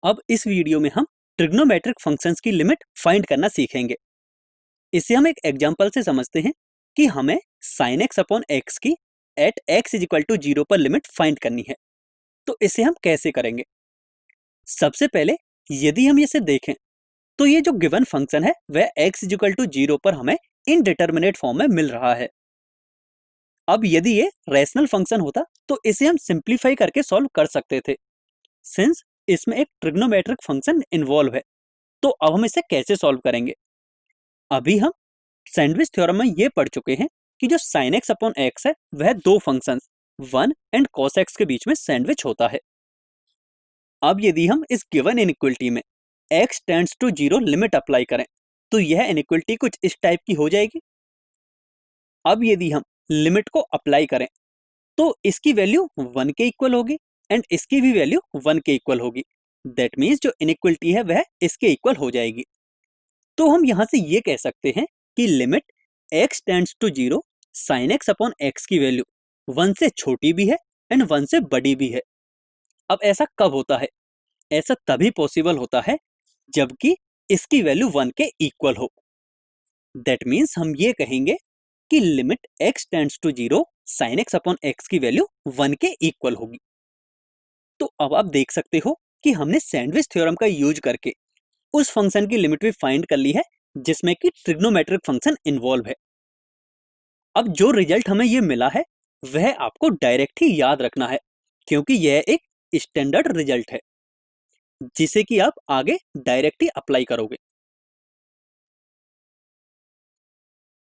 अब इस वीडियो में हम ट्रिग्नोमेट्रिक फंक्शंस की लिमिट फाइंड करना सीखेंगे। इसे हम एक एग्जांपल से समझते हैं कि हमें sin x अपॉन एक्स की at x is equal to 0 पर लिमिट फाइंड करनी है। तो इसे हम कैसे करेंगे? सबसे पहले यदि हम इसे देखें तो ये जो गिवन फंक्शन है वह x इज इक्वल टू 0 पर हमें इनडिटर्मिनेट फॉर्म में मिल रहा है। अब यदि ये रैशनल फंक्शन होता तो इसे हम सिंप्लीफाई करके सॉल्व कर सकते थे। सिंस इसमें एक ट्रिग्नोमेट्रिक फंक्शन इन्वॉल्व है, तो अब हम इसे कैसे सॉल्व करेंगे? अभी हम सैंडविच थ्योरम में ये पढ़ चुके हैं कि जो sin x अपॉन एक्स है वह दो फंक्शंस 1 एंड cos x के बीच में सैंडविच होता है। अब यदि हम इस गिवन इनइक्वलिटी में x tends to 0 limit apply करें तो यह इनइक्वलिटी कुछ इस टाइप की हो जाएगी। अब यदि हम लिमिट को अप्लाई करें तो इसकी वैल्यू 1 के इक्वल होगी एंड इसकी भी वैल्यू 1 के इक्वल होगी। दैट मीन्स जो इनइक्वलिटी है वह इसके इक्वल हो जाएगी। तो हम यहां से ये कह सकते हैं कि limit x tends to 0 sin x upon x की वैल्यू 1 से छोटी भी है एंड 1 से बड़ी भी है। अब ऐसा कब होता है? ऐसा तभी पॉसिबल होता है जबकि इसकी वैल्यू 1 के इक्वल हो। दैट मीन्स हम ये कहेंगे कि limit x tends to 0 sin x upon x की वैल्यू 1 के इक्वल होगी। तो अब आप देख सकते हो कि हमने सैंडविच थ्योरम का यूज करके उस फंक्शन की लिमिट भी फाइंड कर ली है जिसमें कि ट्रिग्नोमेट्रिक फंक्शन इन्वॉल्व है। अब जो रिजल्ट हमें ये मिला है वह आपको डायरेक्ट ही याद रखना है, क्योंकि यह एक स्टैंडर्ड रिजल्ट है जिसे कि आप आगे डायरेक्ट ही अप्लाई करोगे।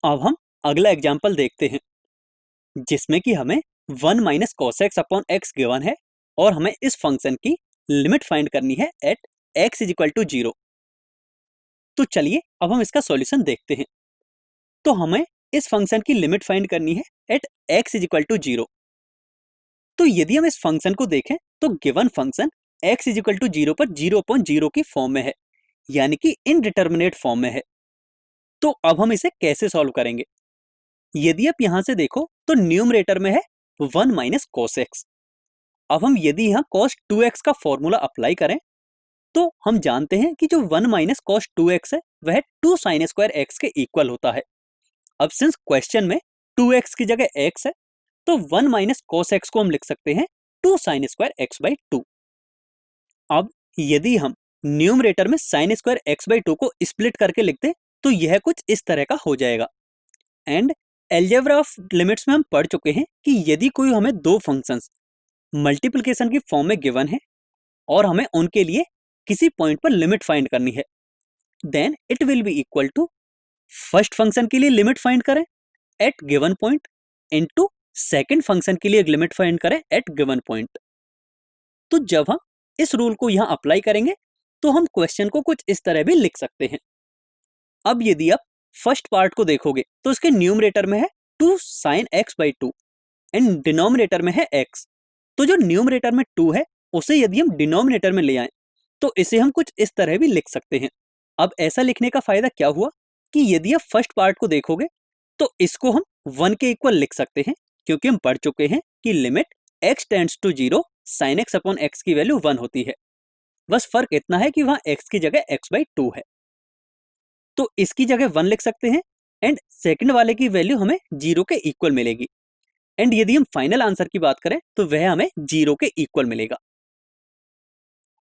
अब हम अगला एग्जाम्पल देखते हैं जिसमें कि हमें 1 minus cos x upon x given है और हमें इस फंक्शन की लिमिट फाइंड करनी है at x is equal to 0। तो चलिए अब हम इसका सॉल्यूशन देखते हैं। तो हमें इस फंक्शन की लिमिट फाइंड करनी है at x is equal to 0। तो यदि हम इस फंक्शन को देखें तो given function x is equal to 0 पर 0.0 की फॉर्म में है, यानी कि इनडिटर्मिनेट फॉर्म में है। तो अब हम इसे कैसे सॉल्व करेंगे? यदि आप यहां से देखो तो न्यूमरेटर में है 1 माइनस कॉस एक्स। अब हम यदि यहाँ cos 2x का फॉर्मूला अप्लाई करें तो हम जानते हैं कि जो 1 माइनस कॉस 2x है वह 2 साइन स्क्वायर एक्स के इक्वल होता है। अब सिंस क्वेश्चन में 2x की जगह x है तो 1 माइनस कॉस एक्स को हम लिख सकते हैं 2 साइन स्क्वायर एक्स बाई 2। अब यदि हम न्यूमरेटर में साइन स्क्वायर एक्स बाई 2 को स्प्लिट करके लिखते तो यह कुछ इस तरह का हो जाएगा। एंड अलजेब्रा ऑफ लिमिट्स में हम पढ़ चुके हैं कि यदि कोई हमें दो फंक्शंस मल्टीप्लिकेशन की फॉर्म में गिवन है और हमें उनके लिए किसी पॉइंट पर लिमिट फाइंड करनी है, then it will be equal to first function के लिए लिमिट फाइंड करें at given point into second function के लिए लिमिट फाइंड करें एट गिवन पॉइंट। तो जब हम इस रूल को यहां अप्लाई करेंगे तो हम क्वेश्चन को कुछ इस तरह भी लिख सकते हैं। अब यदि आप फर्स्ट पार्ट को देखोगे तो इसके न्यूमरेटर में है 2 sine x by 2 and denominator में है x। तो जो न्यूमरेटर में 2 है उसे यदि हम डिनोमिनेटर में ले आए तो इसे हम कुछ इस तरह भी लिख सकते हैं। अब ऐसा लिखने का फायदा क्या हुआ कि यदि आप फर्स्ट पार्ट को देखोगे तो इसको हम 1 के इक्वल लिख सकते हैं, क्योंकि हम पढ़ चुके हैं कि limit x tends to 0 sine x upon x की वैल्यू 1 होती है। बस फर्क इतना है कि वहां x की जगह x बाई 2 है, तो इसकी जगह 1 लिख सकते हैं एंड सेकंड वाले की वैल्यू हमें 0 के इक्वल मिलेगी। एंड यदि हम फाइनल आंसर की बात करें तो वह हमें 0 के इक्वल मिलेगा।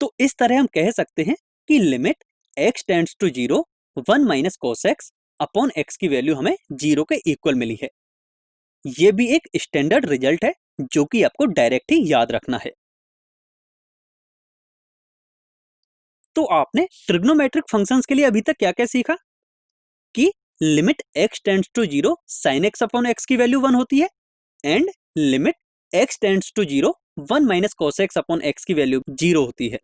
तो इस तरह हम कह सकते हैं कि limit x tends to 0 1 minus cos x upon x की वैल्यू हमें 0 के इक्वल मिली है। यह भी एक स्टैंडर्ड रिजल्ट है जो कि आपको डायरेक्ट ही याद रखना है। तो आपने ट्रिग्नोमेट्रिक फंक्शंस के लिए अभी तक क्या क्या सीखा कि limit x tends to 0 sin x upon x की वैल्यू 1 होती है and limit x tends to 0 1 minus cos x upon x की वैल्यू 0 होती है।